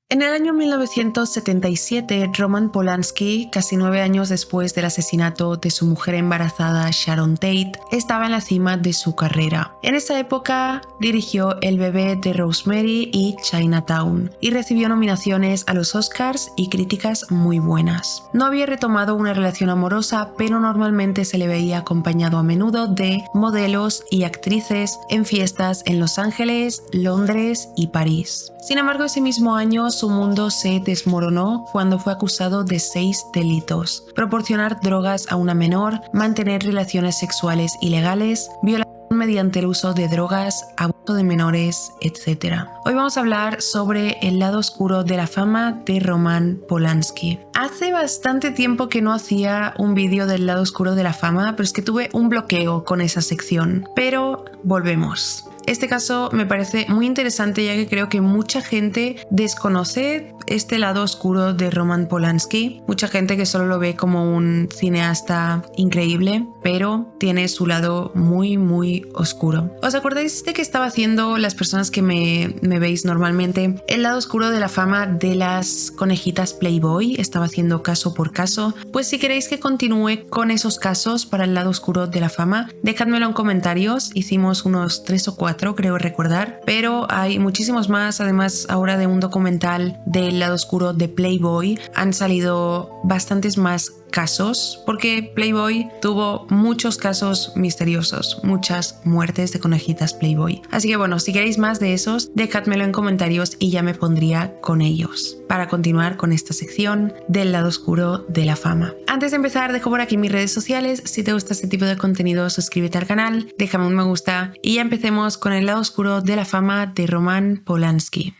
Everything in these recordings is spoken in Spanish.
En el año 1977, Roman Polanski, casi 9 años después del asesinato de su mujer embarazada Sharon Tate, estaba en la cima de su carrera. En esa época dirigió El bebé de Rosemary y Chinatown y recibió nominaciones a los Oscars y críticas muy buenas. No había retomado una relación amorosa, pero normalmente se le veía acompañado a menudo de modelos y actrices en fiestas en Los Ángeles, Londres y París. Sin embargo, ese mismo año su mundo se desmoronó cuando fue acusado de 6 delitos: proporcionar drogas a una menor, mantener relaciones sexuales ilegales, violación mediante el uso de drogas, abuso de menores, etc. Hoy vamos a hablar sobre el lado oscuro de la fama de Roman Polanski. Hace bastante tiempo que no hacía un vídeo del lado oscuro de la fama, pero es que tuve un bloqueo con esa sección. Pero volvemos. Este caso me parece muy interesante, ya que creo que mucha gente desconoce este lado oscuro de Roman Polanski. Mucha gente que solo lo ve como un cineasta increíble, pero tiene su lado muy oscuro. ¿Os acordáis de que estaba haciendo, las personas que me veis normalmente, el lado oscuro de la fama de las conejitas Playboy? Estaba haciendo caso por caso. Pues si queréis que continúe con esos casos para el lado oscuro de la fama, dejádmelo en comentarios. Hicimos unos 3 o 4, creo recordar, pero hay muchísimos más. Además, ahora de un documental del lado oscuro de Playboy han salido bastantes más casos, porque Playboy tuvo muchos casos misteriosos, muchas muertes de conejitas Playboy. Así que bueno, si queréis más de esos, dejádmelo en comentarios y ya me pondría con ellos para continuar con esta sección del lado oscuro de la fama. Antes de empezar, dejo por aquí mis redes sociales. Si te gusta este tipo de contenido, suscríbete al canal, déjame un me gusta y ya empecemos con el lado oscuro de la fama de Roman Polanski.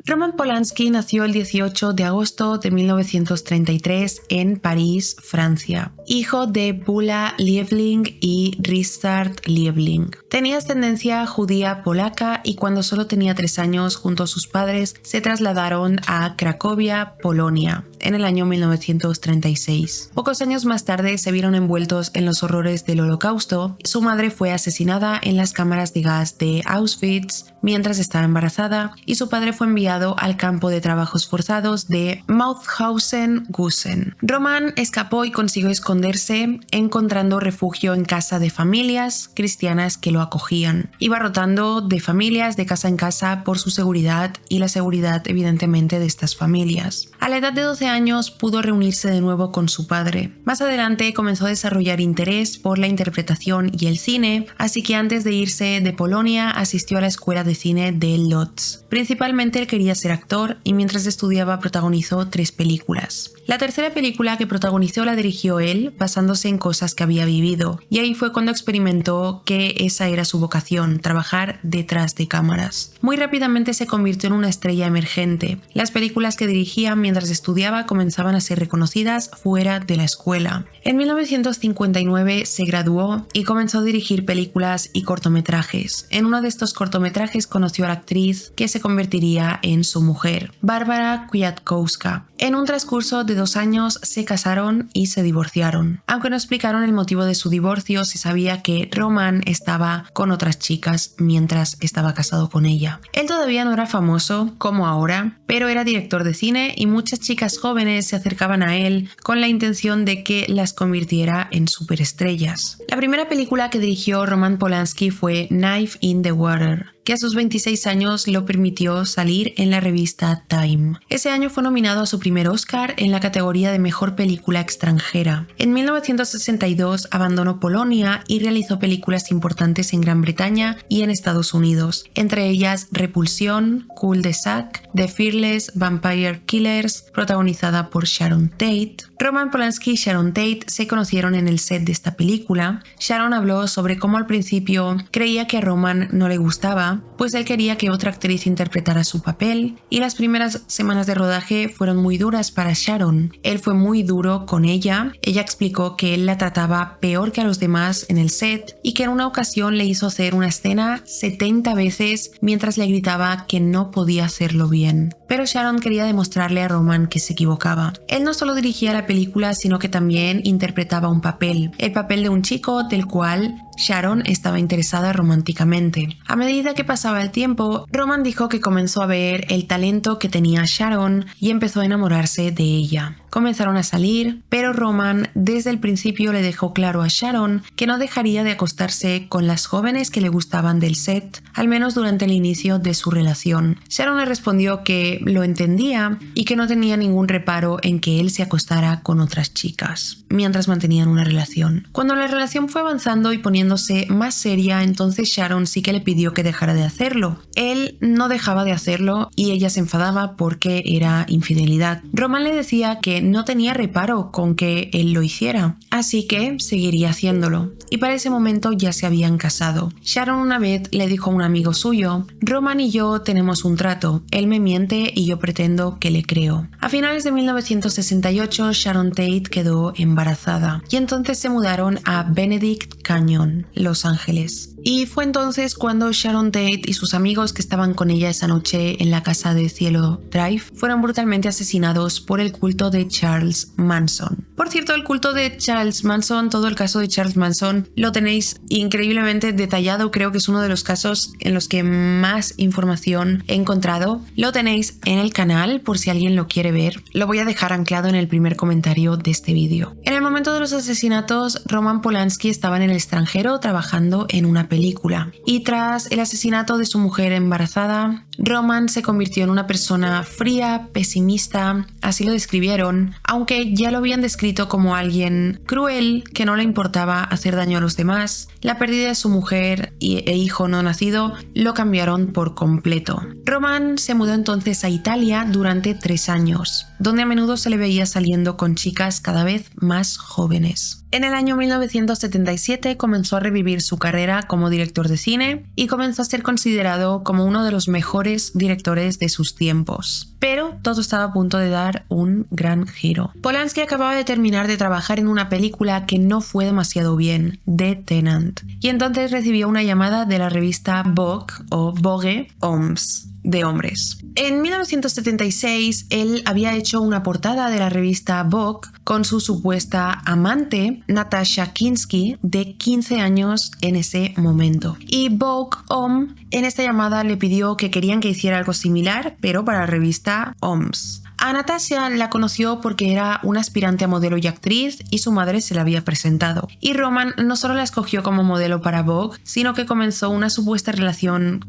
Roman Polanski nació el 18 de agosto de 1933 en París, Francia, hijo de Bula Liebling y Richard Liebling. Tenía ascendencia judía polaca y cuando solo tenía 3 años, junto a sus padres, se trasladaron a Cracovia, Polonia, en el año 1936. Pocos años más tarde se vieron envueltos en los horrores del Holocausto. Su madre fue asesinada en las cámaras de gas de Auschwitz mientras estaba embarazada y su padre fue enviado al campo de trabajos forzados de Mauthausen-Gusen. Roman escapó y consiguió esconderse, encontrando refugio en casa de familias cristianas que lo acogían. Iba rotando de familias de casa en casa por su seguridad y la seguridad evidentemente de estas familias. A la edad de 12 años pudo reunirse de nuevo con su padre. Más adelante comenzó a desarrollar interés por la interpretación y el cine, así que antes de irse de Polonia asistió a la escuela de cine de Łódź. Principalmente él quería ser actor y mientras estudiaba protagonizó 3 películas. La tercera película que protagonizó la dirigió él, basándose en cosas que había vivido, y ahí fue cuando experimentó que esa era su vocación, trabajar detrás de cámaras. Muy rápidamente se convirtió en una estrella emergente. Las películas que dirigía mientras estudiaba comenzaban a ser reconocidas fuera de la escuela. En 1959 se graduó y comenzó a dirigir películas y cortometrajes. En uno de estos cortometrajes conoció a la actriz que se convertiría en su mujer, Barbara Kwiatkowska. En un transcurso de 2 años se casaron y se divorciaron. Aunque no explicaron el motivo de su divorcio, se sabía que Roman estaba con otras chicas mientras estaba casado con ella. Él todavía no era famoso como ahora, pero era director de cine y muchas chicas jóvenes se acercaban a él con la intención de que las convirtiera en superestrellas. La primera película que dirigió Roman Polanski fue Knife in the Water, que a sus 26 años lo permitió salir en la revista Time. Ese año fue nominado a su primer Oscar en la categoría de Mejor Película Extranjera. En 1962 abandonó Polonia y realizó películas importantes en Gran Bretaña y en Estados Unidos, entre ellas Repulsión, Cul-de-sac, The Fearless Vampire Killers, protagonizada por Sharon Tate. Roman Polanski y Sharon Tate se conocieron en el set de esta película. Sharon habló sobre cómo al principio creía que a Roman no le gustaba, pues él quería que otra actriz interpretara su papel, y las primeras semanas de rodaje fueron muy duras para Sharon. Él fue muy duro con ella. Ella explicó que él la trataba peor que a los demás en el set y que en una ocasión le hizo hacer una escena 70 veces mientras le gritaba que no podía hacerlo bien. Pero Sharon quería demostrarle a Roman que se equivocaba. Él no solo dirigía la película, sino que también interpretaba un papel, el papel de un chico del cual Sharon estaba interesada románticamente. A medida que pasaba el tiempo, Roman dijo que comenzó a ver el talento que tenía Sharon y empezó a enamorarse de ella. Comenzaron a salir, pero Roman desde el principio le dejó claro a Sharon que no dejaría de acostarse con las jóvenes que le gustaban del set, al menos durante el inicio de su relación. Sharon le respondió que lo entendía y que no tenía ningún reparo en que él se acostara con otras chicas, mientras mantenían una relación. Cuando la relación fue avanzando y poniéndose más seria, entonces Sharon sí que le pidió que dejara de hacerlo. Él no dejaba de hacerlo y ella se enfadaba porque era infidelidad. Roman le decía que no tenía reparo con que él lo hiciera, así que seguiría haciéndolo. Y para ese momento ya se habían casado. Sharon una vez le dijo a un amigo suyo: Roman y yo tenemos un trato, él me miente y yo pretendo que le creo. A finales de 1968 Sharon Tate quedó embarazada y entonces se mudaron a Benedict Canyon, Los Ángeles. Y fue entonces cuando Sharon Tate y sus amigos que estaban con ella esa noche en la casa de Cielo Drive fueron brutalmente asesinados por el culto de Charles Manson. Por cierto, el culto de Charles Manson, todo el caso de Charles Manson, lo tenéis increíblemente detallado. Creo que es uno de los casos en los que más información he encontrado. Lo tenéis en el canal por si alguien lo quiere ver. Lo voy a dejar anclado en el primer comentario de este vídeo. En el momento de los asesinatos, Roman Polanski estaba en el extranjero trabajando en una película. Y tras el asesinato de su mujer embarazada, Roman se convirtió en una persona fría, pesimista, así lo describieron, aunque ya lo habían descrito como alguien cruel, que no le importaba hacer daño a los demás. La pérdida de su mujer e hijo no nacido lo cambiaron por completo. Roman se mudó entonces a Italia durante 3 años, donde a menudo se le veía saliendo con chicas cada vez más jóvenes. En el año 1977 comenzó a revivir su carrera como director de cine y comenzó a ser considerado como uno de los mejores directores de sus tiempos. Pero todo estaba a punto de dar un gran giro. Polanski acababa de terminar de trabajar en una película que no fue demasiado bien, The Tenant, y entonces recibió una llamada de la revista Vogue o Vogue Hommes, de hombres. En 1976, él había hecho una portada de la revista Vogue con su supuesta amante, Natasha Kinski, de 15 años en ese momento. Y Vogue Homme en esta llamada le pidió que querían que hiciera algo similar, pero para la revista Hommes. A Natasha la conoció porque era una aspirante a modelo y actriz y su madre se la había presentado. Y Roman no solo la escogió como modelo para Vogue, sino que comenzó una supuesta relación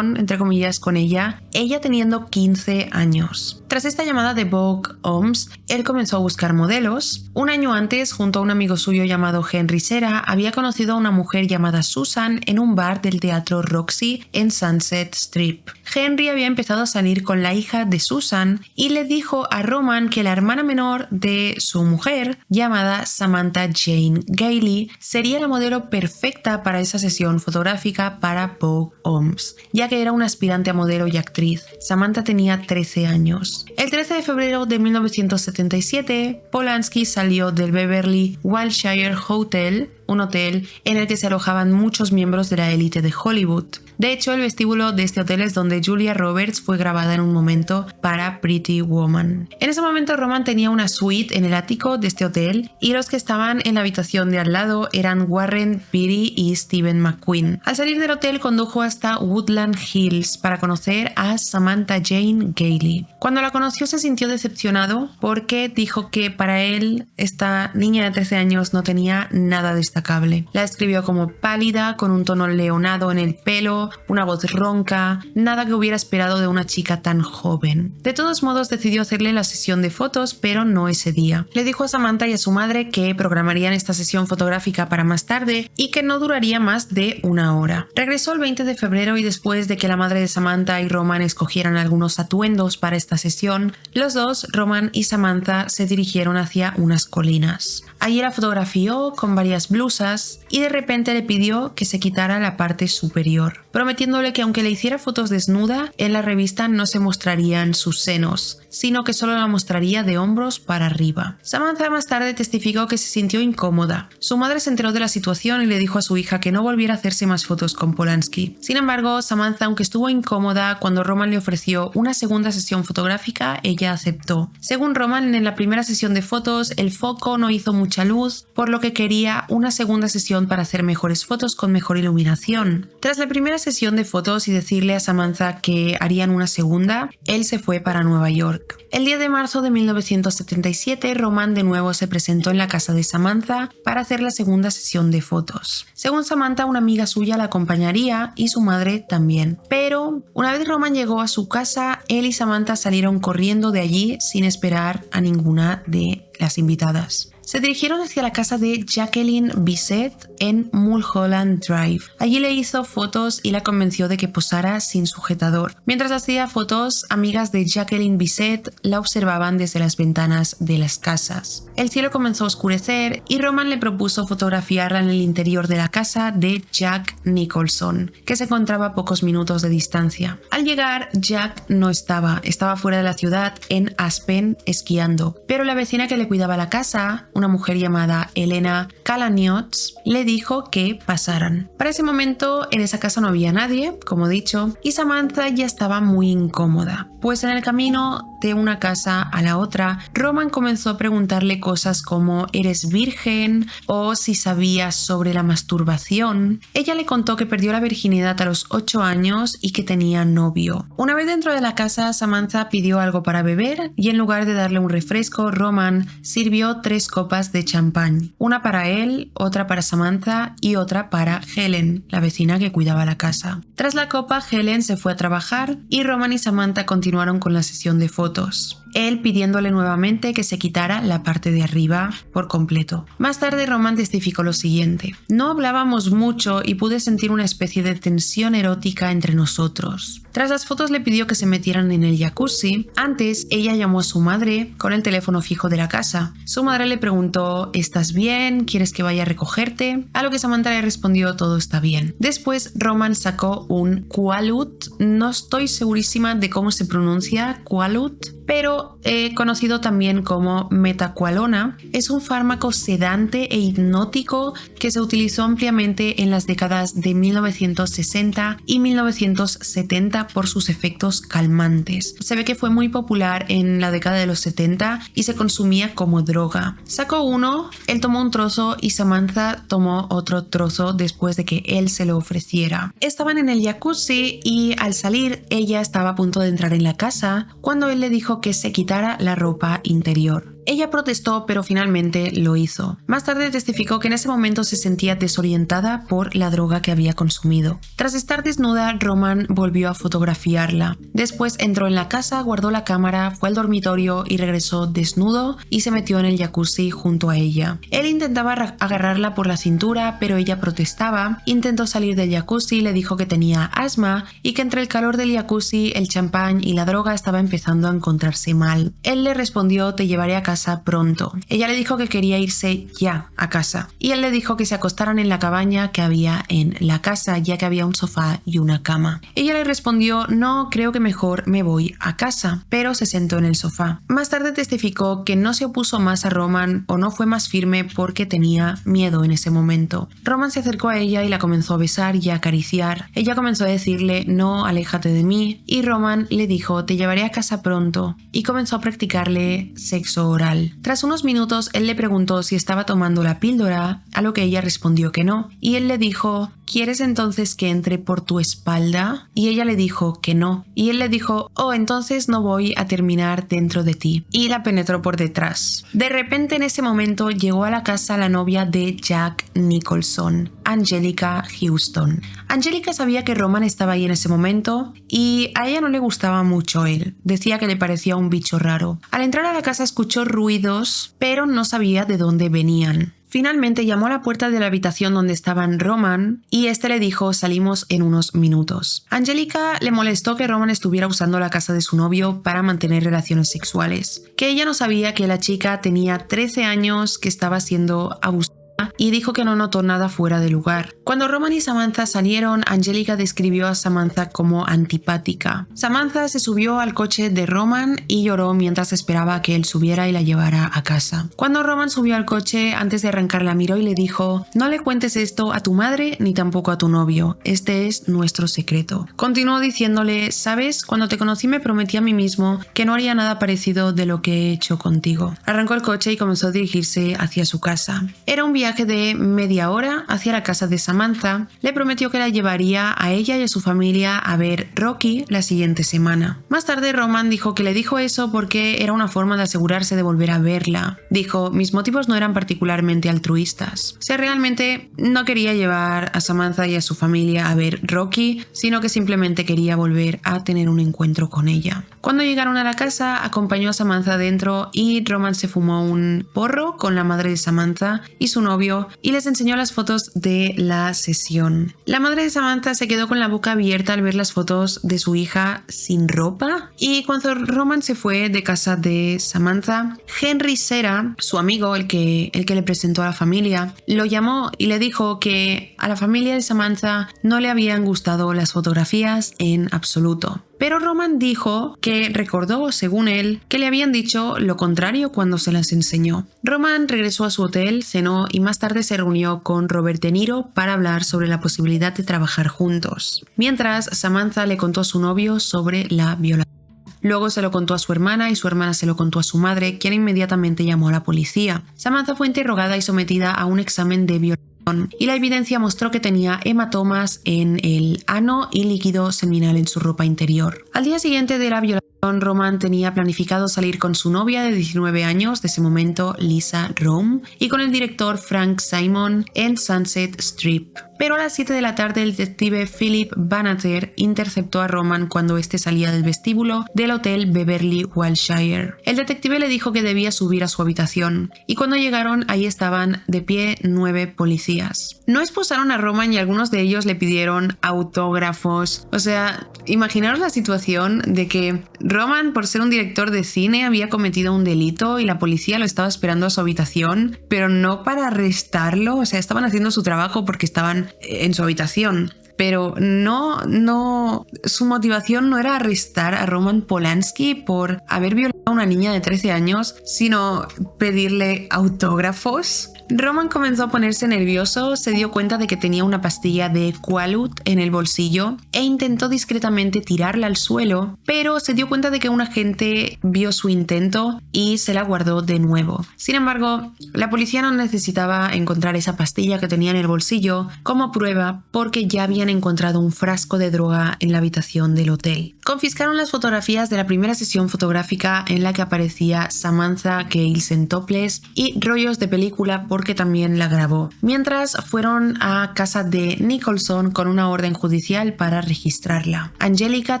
entre comillas con ella teniendo 15 años. Tras esta llamada de Vogue Hommes, él comenzó a buscar modelos. Un año antes, junto a un amigo suyo llamado Henry Serra, había conocido a una mujer llamada Susan en un bar del teatro Roxy en Sunset Strip. Henry había empezado a salir con la hija de Susan y le dijo a Roman que la hermana menor de su mujer, llamada Samantha Jane Gailey, sería la modelo perfecta para esa sesión fotográfica para Vogue Hommes, ya que era una aspirante a modelo y actriz. Samantha tenía 13 años. El 13 de febrero de 1977, Polanski salió del Beverly Wilshire Hotel, un hotel en el que se alojaban muchos miembros de la élite de Hollywood. De hecho, el vestíbulo de este hotel es donde Julia Roberts fue grabada en un momento para Pretty Woman. En ese momento, Roman tenía una suite en el ático de este hotel y los que estaban en la habitación de al lado eran Warren Beatty y Stephen McQueen. Al salir del hotel, condujo hasta Woodland Hills para conocer a Samantha Jane Gailey. Cuando la conoció, se sintió decepcionado porque dijo que para él esta niña de 13 años no tenía nada destacable. La describió como pálida, con un tono leonado en el pelo, una voz ronca, nada que hubiera esperado de una chica tan joven. De todos modos, decidió hacerle la sesión de fotos, pero no ese día. Le dijo a Samantha y a su madre que programarían esta sesión fotográfica para más tarde y que no duraría más de 1 hora. Regresó el 20 de febrero y después de que la madre de Samantha y Roman escogieran algunos atuendos para esta sesión, los dos, Roman y Samantha, se dirigieron hacia unas colinas. Allí la fotografió con varias blusas blusas y de repente le pidió que se quitara la parte superior, prometiéndole que aunque le hiciera fotos desnuda, en la revista no se mostrarían sus senos, sino que solo la mostraría de hombros para arriba. Samantha más tarde testificó que se sintió incómoda. Su madre se enteró de la situación y le dijo a su hija que no volviera a hacerse más fotos con Polanski. Sin embargo, Samantha, aunque estuvo incómoda cuando Roman le ofreció una segunda sesión fotográfica, ella aceptó. Según Roman, en la primera sesión de fotos, el foco no hizo mucha luz, por lo que quería una segunda sesión para hacer mejores fotos con mejor iluminación. Tras la primera sesión de fotos y decirle a Samantha que harían una segunda, él se fue para Nueva York. El 10 de marzo de 1977, Roman de nuevo se presentó en la casa de Samantha para hacer la segunda sesión de fotos. Según Samantha, una amiga suya la acompañaría y su madre también. Pero una vez Roman llegó a su casa, él y Samantha salieron corriendo de allí sin esperar a ninguna de las invitadas. Se dirigieron hacia la casa de Jacqueline Bisset en Mulholland Drive. Allí le hizo fotos y la convenció de que posara sin sujetador. Mientras hacía fotos, amigas de Jacqueline Bisset la observaban desde las ventanas de las casas. El cielo comenzó a oscurecer y Roman le propuso fotografiarla en el interior de la casa de Jack Nicholson, que se encontraba a pocos minutos de distancia. Al llegar, Jack no estaba fuera de la ciudad en Aspen esquiando, pero la vecina que le cuidaba la casa, una mujer llamada Elena Kalaniotz, le dijo que pasaran. Para ese momento en esa casa no había nadie, como he dicho, y Samantha ya estaba muy incómoda, pues en el camino de una casa a la otra, Roman comenzó a preguntarle cosas como ¿eres virgen? O si sabías sobre la masturbación. Ella le contó que perdió la virginidad a los 8 años y que tenía novio. Una vez dentro de la casa, Samantha pidió algo para beber y en lugar de darle un refresco, Roman sirvió 3 copas de champán, una para él, otra para Samantha y otra para Helen, la vecina que cuidaba la casa. Tras la copa, Helen se fue a trabajar y Roman y Samantha continuaron con la sesión de fotos, él pidiéndole nuevamente que se quitara la parte de arriba por completo. Más tarde Roman testificó lo siguiente: no hablábamos mucho y pude sentir una especie de tensión erótica entre nosotros. Tras las fotos le pidió que se metieran en el jacuzzi. Antes ella llamó a su madre con el teléfono fijo de la casa. Su madre le preguntó ¿estás bien? ¿Quieres que vaya a recogerte? A lo que Samantha le respondió todo está bien. Después Roman sacó un Quaalude, no estoy segurísima de cómo se pronuncia Quaalude, pero conocido también como metaqualona, es un fármaco sedante e hipnótico que se utilizó ampliamente en las décadas de 1960 y 1970 por sus efectos calmantes. Se ve que fue muy popular en la década de los 70 y se consumía como droga. Sacó uno, él tomó un trozo y Samantha tomó otro trozo después de que él se lo ofreciera. Estaban en el jacuzzi y al salir ella estaba a punto de entrar en la casa cuando él le dijo que se quitara la ropa interior. Ella protestó, pero finalmente lo hizo. Más tarde testificó que en ese momento se sentía desorientada por la droga que había consumido. Tras estar desnuda, Roman volvió a fotografiarla. Después entró en la casa, guardó la cámara, fue al dormitorio y regresó desnudo y se metió en el jacuzzi junto a ella. Él intentaba agarrarla por la cintura, pero ella protestaba. Intentó salir del jacuzzi, le dijo que tenía asma y que entre el calor del jacuzzi, el champán y la droga estaba empezando a encontrarse mal. Él le respondió: te llevaré a casa pronto. Ella le dijo que quería irse ya a casa y él le dijo que se acostaran en la cabaña que había en la casa, ya que había un sofá y una cama. Ella le respondió: no, creo que mejor me voy a casa, pero se sentó en el sofá. Más tarde testificó que no se opuso más a Roman o no fue más firme porque tenía miedo en ese momento. Roman se acercó a ella y la comenzó a besar y a acariciar. Ella comenzó a decirle: no, aléjate de mí, y Roman le dijo: te llevaré a casa pronto, y comenzó a practicarle sexo oral. Tras unos minutos, él le preguntó si estaba tomando la píldora, a lo que ella respondió que no, y él le dijo: ¿quieres entonces que entre por tu espalda? Y ella le dijo que no, y él le dijo: oh, entonces no voy a terminar dentro de ti, y la penetró por detrás. De repente en ese momento llegó a la casa la novia de Jack Nicholson, Angelica Houston. Angelica sabía que Roman estaba ahí en ese momento y a ella no le gustaba mucho él. Decía que le parecía un bicho raro. Al entrar a la casa escuchó ruidos, pero no sabía de dónde venían. Finalmente llamó a la puerta de la habitación donde estaban Roman y este le dijo: salimos en unos minutos. Angelica le molestó que Roman estuviera usando la casa de su novio para mantener relaciones sexuales, que ella no sabía que la chica tenía 13 años, que estaba siendo abusada y dijo que no notó nada fuera de lugar. Cuando Roman y Samantha salieron, Angelica describió a Samantha como antipática. Samantha se subió al coche de Roman y lloró mientras esperaba a que él subiera y la llevara a casa. Cuando Roman subió al coche, antes de arrancar la miró y le dijo: "No le cuentes esto a tu madre ni tampoco a tu novio. Este es nuestro secreto". Continuó diciéndole: "Sabes, cuando te conocí me prometí a mí mismo que no haría nada parecido de lo que he hecho contigo". Arrancó el coche y comenzó a dirigirse hacia su casa. Era un viaje de media hora hacia la casa de Samantha. Le prometió que la llevaría a ella y a su familia a ver Rocky la siguiente semana. Más tarde Roman dijo que le dijo eso porque era una forma de asegurarse de volver a verla. Dijo: "Mis motivos no eran particularmente altruistas. O sea, realmente no quería llevar a Samantha y a su familia a ver Rocky, sino que simplemente quería volver a tener un encuentro con ella". Cuando llegaron a la casa, acompañó a Samantha dentro y Roman se fumó un porro con la madre de Samantha y su novio y les enseñó las fotos de la sesión. La madre de Samantha se quedó con la boca abierta al ver las fotos de su hija sin ropa, y cuando Roman se fue de casa de Samantha, Henry Cera, su amigo, el que le presentó a la familia, lo llamó y le dijo que a la familia de Samantha no le habían gustado las fotografías en absoluto. Pero Roman dijo que recordó, según él, que le habían dicho lo contrario cuando se las enseñó. Roman regresó a su hotel, cenó y más tarde se reunió con Robert De Niro para hablar sobre la posibilidad de trabajar juntos. Mientras, Samantha le contó a su novio sobre la violación. Luego se lo contó a su hermana y su hermana se lo contó a su madre, quien inmediatamente llamó a la policía. Samantha fue interrogada y sometida a un examen de violación, y la evidencia mostró que tenía hematomas en el ano y líquido seminal en su ropa interior. Al día siguiente de la violación, Roman tenía planificado salir con su novia de 19 años de ese momento, Lisa Rome, y con el director Frank Simon en Sunset Strip. Pero a las 7 de la tarde el detective Philip Bannater interceptó a Roman cuando este salía del vestíbulo del hotel Beverly Wilshire. El detective le dijo que debía subir a su habitación, y cuando llegaron ahí estaban de pie 9 policías. No esposaron a Roman y algunos de ellos le pidieron autógrafos. O sea, imaginaros la situación de que Roman, por ser un director de cine, había cometido un delito y la policía lo estaba esperando a su habitación, pero no para arrestarlo. O sea, estaban haciendo su trabajo porque estaban en su habitación. Pero no, su motivación no era arrestar a Roman Polanski por haber violado a una niña de 13 años, sino pedirle autógrafos. Roman comenzó a ponerse nervioso, se dio cuenta de que tenía una pastilla de Quaalude en el bolsillo e intentó discretamente tirarla al suelo, pero se dio cuenta de que un agente vio su intento y se la guardó de nuevo. Sin embargo, la policía no necesitaba encontrar esa pastilla que tenía en el bolsillo como prueba porque ya habían encontrado un frasco de droga en la habitación del hotel. Confiscaron las fotografías de la primera sesión fotográfica en la que aparecía Samantha Gales en topless y rollos de película porque también la grabó. Mientras fueron a casa de Nicholson con una orden judicial para registrarla. Angelica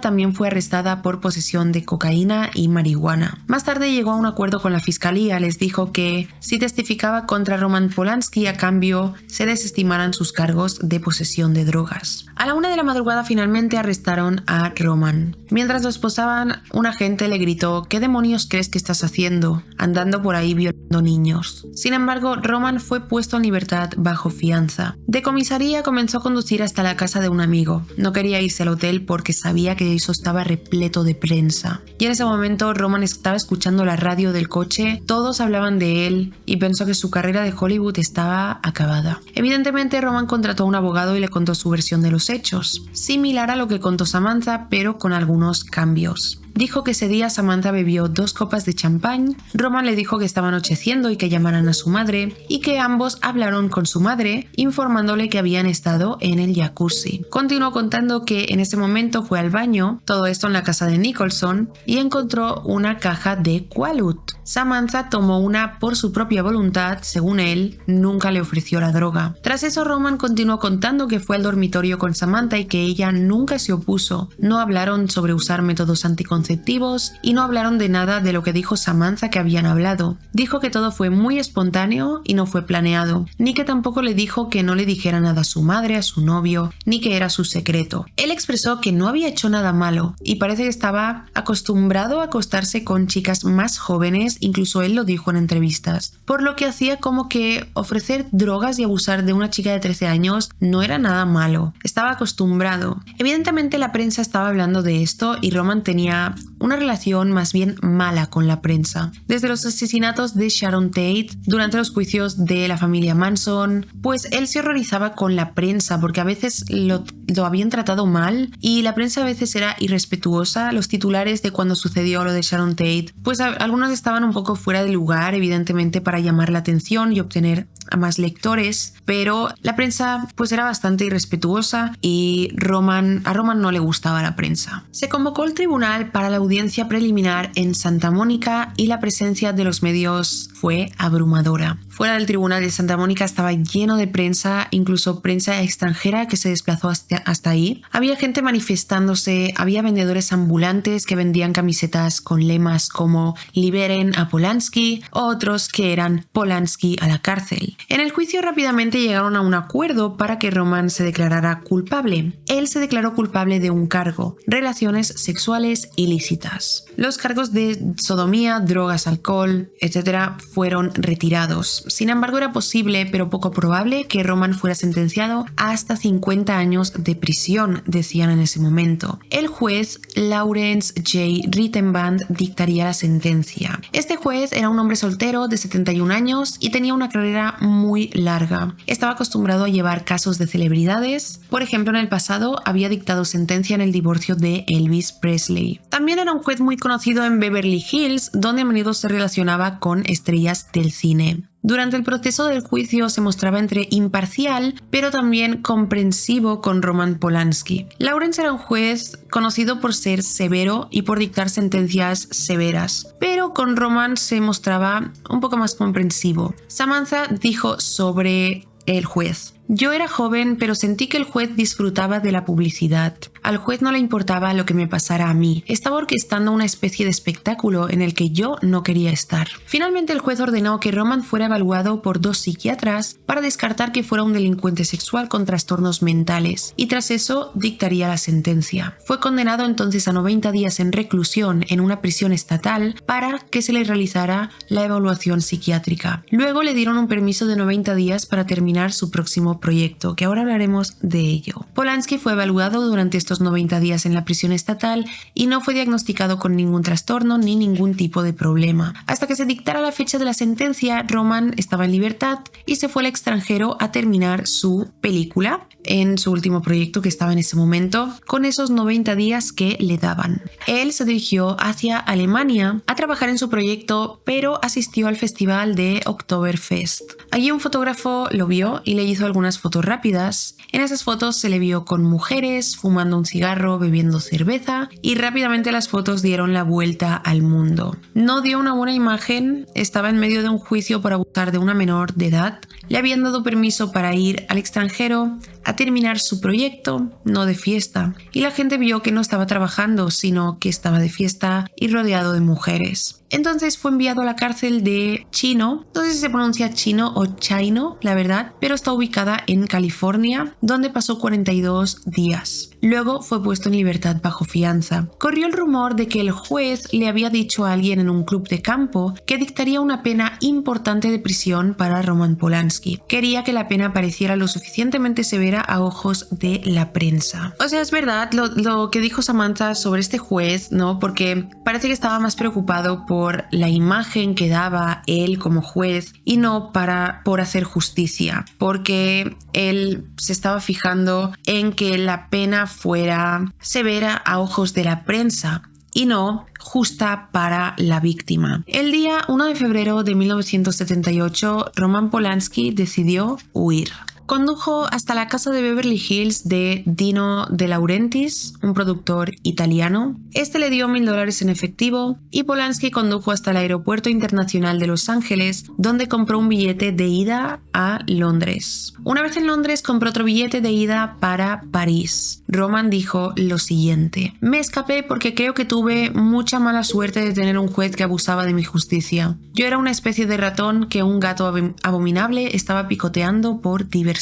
también fue arrestada por posesión de cocaína y marihuana. Más tarde llegó a un acuerdo con la fiscalía, les dijo que si testificaba contra Roman Polanski a cambio se desestimaran sus cargos de posesión de drogas. A la 1 de la madrugada finalmente arrestaron a Roman. Mientras lo esposaban, un agente le gritó: "¿Qué demonios crees que estás haciendo? Andando por ahí violando niños". Sin embargo, Roman fue puesto en libertad bajo fianza. De comisaría comenzó a conducir hasta la casa de un amigo. No quería irse al hotel porque sabía que eso estaba repleto de prensa. Y en ese momento Roman estaba escuchando la radio del coche, todos hablaban de él y pensó que su carrera de Hollywood estaba acabada. Evidentemente, Roman contrató a un abogado y le contó su versión de los hechos, similar a lo que contó Samantha, pero con algunos cambios. Dijo que ese día Samantha bebió 2 copas de champán, Roman le dijo que estaba anocheciendo y que llamaran a su madre, y que ambos hablaron con su madre informándole que habían estado en el jacuzzi. Continuó contando que en ese momento fue al baño, todo esto en la casa de Nicholson, y encontró una caja de Quaalude. Samantha tomó una por su propia voluntad, según él, nunca le ofreció la droga. Tras eso, Roman continuó contando que fue al dormitorio con Samantha y que ella nunca se opuso. No hablaron sobre usar métodos anticonceptivos anticonceptivos y no hablaron de nada de lo que dijo Samantha que habían hablado. Dijo que todo fue muy espontáneo y no fue planeado, ni que tampoco le dijo que no le dijera nada a su madre, a su novio, ni que era su secreto. Él expresó que no había hecho nada malo y parece que estaba acostumbrado a acostarse con chicas más jóvenes, incluso él lo dijo en entrevistas, por lo que hacía como que ofrecer drogas y abusar de una chica de 13 años no era nada malo. Estaba acostumbrado. Evidentemente la prensa estaba hablando de esto y Roman tenía una relación más bien mala con la prensa. Desde los asesinatos de Sharon Tate, durante los juicios de la familia Manson, pues él se horrorizaba con la prensa porque a veces lo habían tratado mal y la prensa a veces era irrespetuosa. Los titulares de cuando sucedió lo de Sharon Tate, pues algunos estaban un poco fuera de lugar, evidentemente para llamar la atención y obtener a más lectores, pero la prensa pues era bastante irrespetuosa y a Roman no le gustaba la prensa. Se convocó el tribunal para la audiencia preliminar en Santa Mónica y la presencia de los medios fue abrumadora. Fuera del tribunal de Santa Mónica estaba lleno de prensa, incluso prensa extranjera que se desplazó hasta ahí. Había gente manifestándose, había vendedores ambulantes que vendían camisetas con lemas como "Liberen a Polanski", o otros que eran "Polanski a la cárcel". En el juicio rápidamente llegaron a un acuerdo para que Roman se declarara culpable. Él se declaró culpable de un cargo: relaciones sexuales ilícitas. Los cargos de sodomía, drogas, alcohol, etc. fueron retirados. Sin embargo, era posible, pero poco probable, que Roman fuera sentenciado a hasta 50 años de prisión, decían en ese momento. El juez Lawrence J. Rittenband dictaría la sentencia. Este juez era un hombre soltero de 71 años y tenía una carrera muy larga. Estaba acostumbrado a llevar casos de celebridades. Por ejemplo, en el pasado había dictado sentencia en el divorcio de Elvis Presley. También era un juez muy conocido en Beverly Hills, donde a menudo se relacionaba con estrellas del cine. Durante el proceso del juicio se mostraba entre imparcial, pero también comprensivo con Roman Polanski. Lawrence era un juez conocido por ser severo y por dictar sentencias severas, pero con Roman se mostraba un poco más comprensivo. Samantha dijo sobre el juez: "Yo era joven, pero sentí que el juez disfrutaba de la publicidad. Al juez no le importaba lo que me pasara a mí. Estaba orquestando una especie de espectáculo en el que yo no quería estar". Finalmente, el juez ordenó que Roman fuera evaluado por 2 psiquiatras para descartar que fuera un delincuente sexual con trastornos mentales, y tras eso dictaría la sentencia. Fue condenado entonces a 90 días en reclusión en una prisión estatal para que se le realizara la evaluación psiquiátrica. Luego le dieron un permiso de 90 días para terminar su próximo proyecto, que ahora hablaremos de ello. Polanski fue evaluado durante estos 90 días en la prisión estatal y no fue diagnosticado con ningún trastorno ni ningún tipo de problema. Hasta que se dictara la fecha de la sentencia, Roman estaba en libertad y se fue al extranjero a terminar su película en su último proyecto que estaba en ese momento, con esos 90 días que le daban. Él se dirigió hacia Alemania a trabajar en su proyecto, pero asistió al festival de Oktoberfest. Allí un fotógrafo lo vio y le hizo algunas fotos rápidas. En esas fotos se le vio con mujeres, fumando un cigarro, bebiendo cerveza, y rápidamente las fotos dieron la vuelta al mundo. No dio una buena imagen, estaba en medio de un juicio por abusar de una menor de edad, le habían dado permiso para ir al extranjero a terminar su proyecto, no de fiesta, y la gente vio que no estaba trabajando, sino que estaba de fiesta y rodeado de mujeres. Entonces fue enviado a la cárcel de Chino, no sé si se pronuncia Chino o Chino, la verdad, pero está ubicada en California, donde pasó 42 días. Luego fue puesto en libertad bajo fianza. Corrió el rumor de que el juez le había dicho a alguien en un club de campo que dictaría una pena importante de prisión para Roman Polanski. Quería que la pena pareciera lo suficientemente severa a ojos de la prensa. O sea, es verdad lo que dijo Samantha sobre este juez, ¿no? Porque parece que estaba más preocupado por la imagen que daba él como juez y no por hacer justicia, porque él se estaba fijando en que la pena fuera severa a ojos de la prensa y no justa para la víctima. El día 1 de febrero de 1978, Roman Polanski decidió huir. Condujo hasta la casa de Beverly Hills de Dino De Laurentiis, un productor italiano. Este le dio $1000 en efectivo y Polanski condujo hasta el aeropuerto internacional de Los Ángeles, donde compró un billete de ida a Londres. Una vez en Londres compró otro billete de ida para París. Roman dijo lo siguiente: me escapé porque creo que tuve mucha mala suerte de tener un juez que abusaba de mi justicia. Yo era una especie de ratón que un gato abominable estaba picoteando por diversión.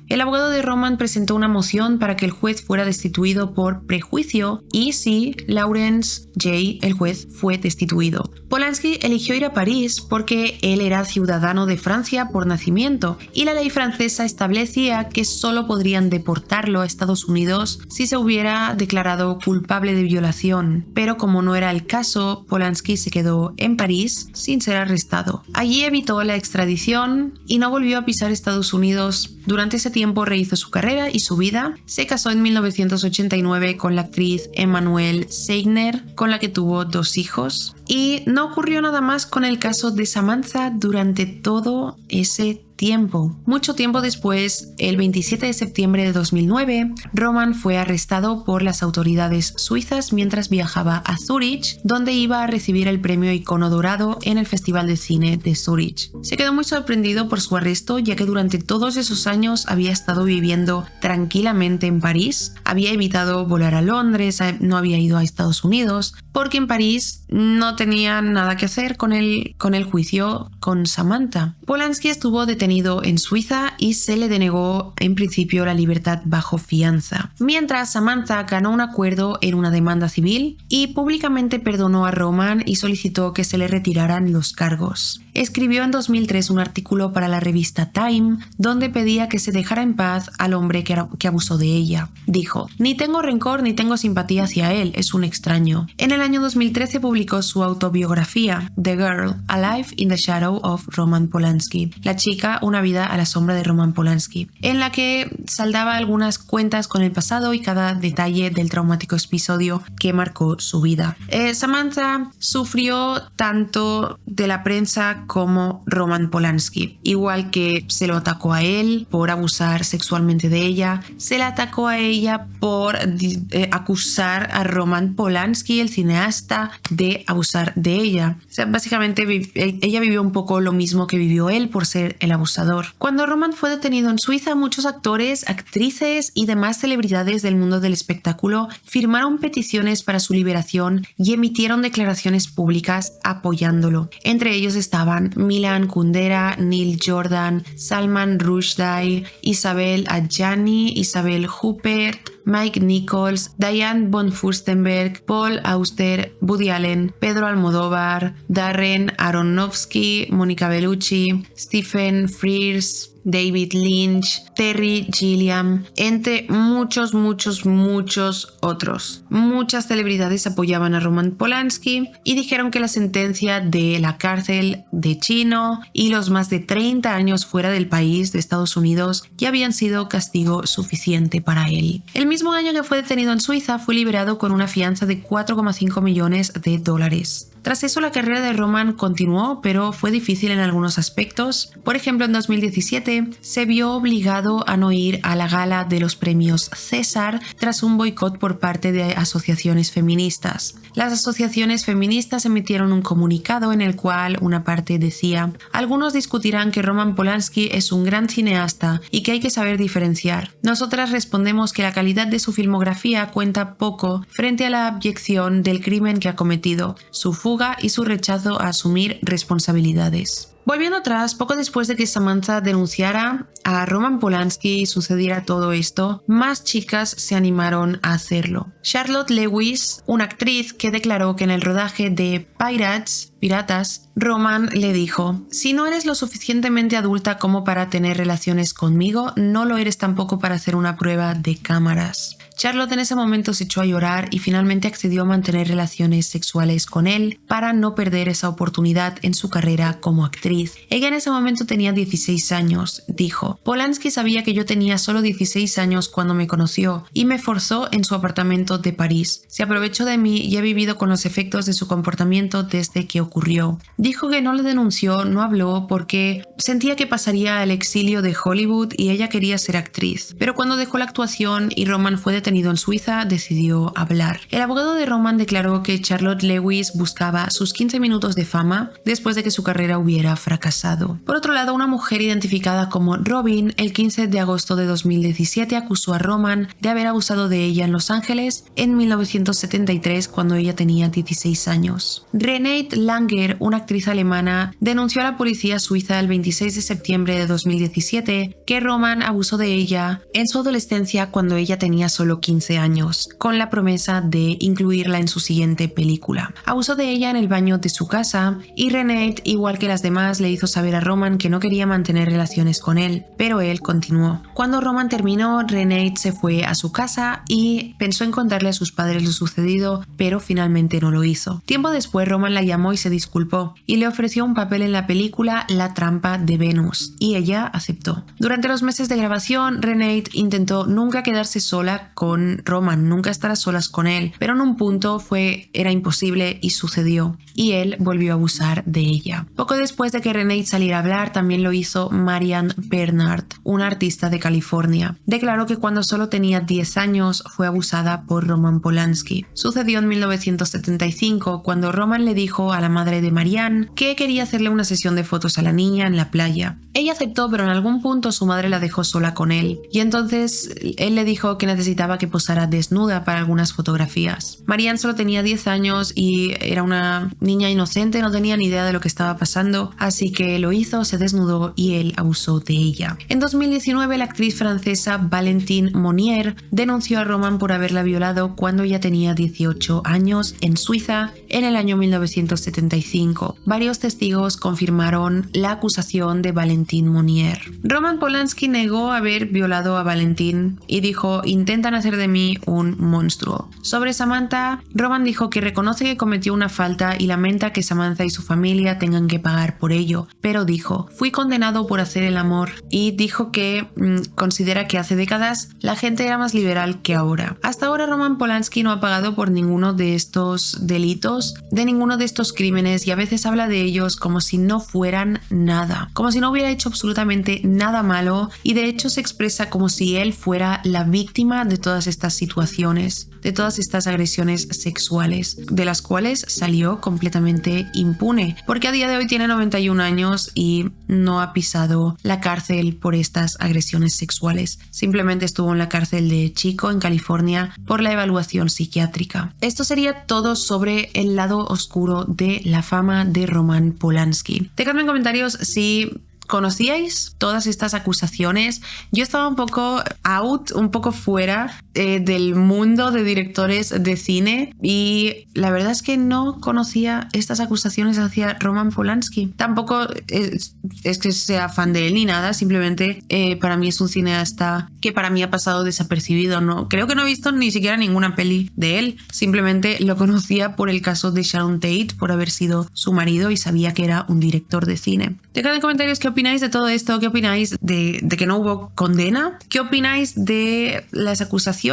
El abogado de Roman presentó una moción para que el juez fuera destituido por prejuicio y sí, Lawrence J., el juez, fue destituido. Polanski eligió ir a París porque él era ciudadano de Francia por nacimiento y la ley francesa establecía que solo podrían deportarlo a Estados Unidos si se hubiera declarado culpable de violación. Pero como no era el caso, Polanski se quedó en París sin ser arrestado. Allí evitó la extradición y no volvió a pisar Estados Unidos. Durante ese tiempo rehizo su carrera y su vida. Se casó en 1989 con la actriz Emmanuelle Seigner, con la que tuvo 2 hijos. Y no ocurrió nada más con el caso de Samantha durante todo ese tiempo. Mucho tiempo después, el 27 de septiembre de 2009, Roman fue arrestado por las autoridades suizas mientras viajaba a Zúrich, donde iba a recibir el premio Icono Dorado en el Festival de Cine de Zúrich. Se quedó muy sorprendido por su arresto, ya que durante todos esos años había estado viviendo tranquilamente en París, había evitado volar a Londres, no había ido a Estados Unidos, porque en París no tenía nada que hacer con el juicio con Samantha. Polanski estuvo detenido en Suiza y se le denegó en principio la libertad bajo fianza, mientras Samantha ganó un acuerdo en una demanda civil y públicamente perdonó a Roman y solicitó que se le retiraran los cargos. Escribió en 2003 un artículo para la revista Time donde pedía que se dejara en paz al hombre que abusó de ella. Dijo: ni tengo rencor ni tengo simpatía hacia él, es un extraño. En el año 2013 publicó su autobiografía The Girl, A Life in the Shadow of Roman Polanski, La chica, una vida a la sombra de Roman Polanski, en la que saldaba algunas cuentas con el pasado y cada detalle del traumático episodio que marcó su vida. Samantha sufrió tanto de la prensa como Roman Polanski, igual que se lo atacó a él por abusar sexualmente de ella, se le atacó a ella por acusar a Roman Polanski, el cineasta, de abusar de ella. O sea, básicamente ella vivió un poco lo mismo que vivió él por ser el abusador. Cuando Roman fue detenido en Suiza, muchos actores, actrices y demás celebridades del mundo del espectáculo firmaron peticiones para su liberación y emitieron declaraciones públicas apoyándolo. Entre ellos estaban Milan Kundera, Neil Jordan, Salman Rushdie, Isabel Adjani, Isabel Huppert, Mike Nichols, Diane von Furstenberg, Paul Auster, Woody Allen, Pedro Almodóvar, Darren Aronofsky, Mónica Bellucci, Stephen Frears, David Lynch, Terry Gilliam, entre muchos otros. Muchas celebridades apoyaban a Roman Polanski y dijeron que la sentencia de la cárcel de Chino y los más de 30 años fuera del país de Estados Unidos ya habían sido castigo suficiente para él. El mismo año que fue detenido en Suiza, fue liberado con una fianza de $4,5 millones. Tras eso, la carrera de Roman continuó, pero fue difícil en algunos aspectos. Por ejemplo, en 2017 se vio obligado a no ir a la gala de los premios César tras un boicot por parte de asociaciones feministas. Las asociaciones feministas emitieron un comunicado en el cual una parte decía: algunos discutirán que Roman Polanski es un gran cineasta y que hay que saber diferenciar. Nosotras respondemos que la calidad de su filmografía cuenta poco frente a la abyección del crimen que ha cometido, su fuga y su rechazo a asumir responsabilidades. Volviendo atrás, poco después de que Samantha denunciara a Roman Polanski y sucediera todo esto, más chicas se animaron a hacerlo. Charlotte Lewis, una actriz que declaró que en el rodaje de Piratas, Roman le dijo: si no eres lo suficientemente adulta como para tener relaciones conmigo, no lo eres tampoco para hacer una prueba de cámaras. Charlotte en ese momento se echó a llorar y finalmente accedió a mantener relaciones sexuales con él para no perder esa oportunidad en su carrera como actriz. Ella en ese momento tenía 16 años. Dijo: Polanski sabía que yo tenía solo 16 años cuando me conoció y me forzó en su apartamento de París. Se aprovechó de mí y he vivido con los efectos de su comportamiento desde que ocurrió. Dijo que no le denunció, no habló porque sentía que pasaría al exilio de Hollywood y ella quería ser actriz. Pero cuando dejó la actuación y Roman fue detenido en Suiza, decidió hablar. El abogado de Roman declaró que Charlotte Lewis buscaba sus 15 minutos de fama después de que su carrera hubiera fracasado. Por otro lado, una mujer identificada como Robin, el 15 de agosto de 2017 acusó a Roman de haber abusado de ella en Los Ángeles en 1973 cuando ella tenía 16 años. Renate Langer, una actriz alemana, denunció a la policía suiza el 26 de septiembre de 2017 que Roman abusó de ella en su adolescencia cuando ella tenía solo 15 años, con la promesa de incluirla en su siguiente película. Abusó de ella en el baño de su casa y Renate, igual que las demás, le hizo saber a Roman que no quería mantener relaciones con él, pero él continuó. Cuando Roman terminó, Renate se fue a su casa y pensó en contarle a sus padres lo sucedido, pero finalmente no lo hizo. Tiempo después, Roman la llamó y se disculpó y le ofreció un papel en la película La trampa de Venus, y ella aceptó. Durante los meses de grabación, Renate intentó nunca quedarse sola con Roman, nunca estar a solas con él, pero en un punto era imposible y sucedió, y él volvió a abusar de ella. Poco después de que Renate saliera a hablar, también lo hizo Marianne Bernard, una artista de California. Declaró que cuando solo tenía 10 años fue abusada por Roman Polanski. Sucedió en 1975 cuando Roman le dijo a la madre de Marianne que quería hacerle una sesión de fotos a la niña en la playa. Ella aceptó, pero en algún punto su madre la dejó sola con él, y entonces él le dijo que necesitaba que posara desnuda para algunas fotografías. Marianne solo tenía 10 años y era una niña inocente, no tenía ni idea de lo que estaba pasando, así que lo hizo, se desnudó y él abusó de ella. En 2019, la actriz francesa Valentine Monnier denunció a Roman por haberla violado cuando ella tenía 18 años en Suiza en el año 1975. Varios testigos confirmaron la acusación de Valentine Monnier. Roman Polanski negó haber violado a Valentine y dijo: "Intentan hacer de mí un monstruo". Sobre Samantha, Roman dijo que reconoce que cometió una falta y lamenta que Samantha y su familia tengan que pagar por ello, pero dijo: "Fui condenado por hacer el amor", y dijo que considera que hace décadas la gente era más liberal que ahora. Hasta ahora Roman Polanski no ha pagado por ninguno de estos delitos, de ninguno de estos crímenes, y a veces habla de ellos como si no fueran nada, como si no hubiera hecho absolutamente nada malo, y de hecho se expresa como si él fuera la víctima de todas estas situaciones, de todas estas agresiones sexuales, de las cuales salió completamente impune, porque a día de hoy tiene 91 años y no ha pisado la cárcel por estas agresiones sexuales. Simplemente estuvo en la cárcel de Chico, en California, por la evaluación psiquiátrica. Esto sería todo sobre el lado oscuro de la fama de Roman Polanski. Dejadme en comentarios si ¿conocíais todas estas acusaciones? Yo estaba un poco out, un poco fuera del mundo de directores de cine, y la verdad es que no conocía estas acusaciones hacia Roman Polanski. Tampoco es que sea fan de él ni nada, simplemente para mí es un cineasta que para mí ha pasado desapercibido. No, creo que no he visto ni siquiera ninguna peli de él, simplemente lo conocía por el caso de Sharon Tate, por haber sido su marido, y sabía que era un director de cine. Dejad en comentarios qué opináis de todo esto, qué opináis de que no hubo condena, qué opináis de las acusaciones.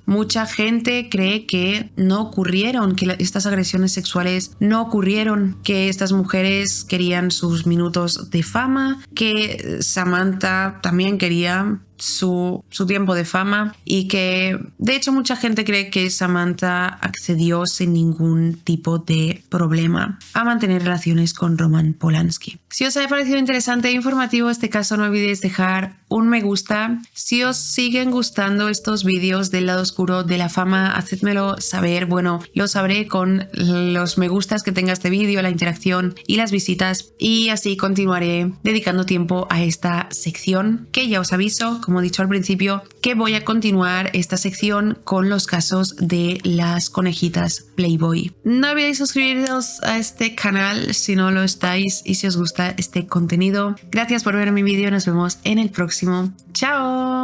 Mucha gente cree que no ocurrieron, que estas agresiones sexuales no ocurrieron, que estas mujeres querían sus minutos de fama, que Samantha también quería su tiempo de fama, y que de hecho mucha gente cree que Samantha accedió sin ningún tipo de problema a mantener relaciones con Roman Polanski. Si os ha parecido interesante e informativo este caso, no olvidéis dejar un me gusta. Si os siguen gustando estos vídeos del lado oscuro de la fama, hacedmelo saber. Bueno, lo sabré con los me gustas que tenga este vídeo, la interacción y las visitas, y así continuaré dedicando tiempo a esta sección, que ya os aviso, como he dicho al principio, que voy a continuar esta sección con los casos de las conejitas Playboy. No olvidéis suscribiros a este canal si no lo estáis y si os gusta este contenido. Gracias por ver mi vídeo, nos vemos en el próximo. ¡Chao!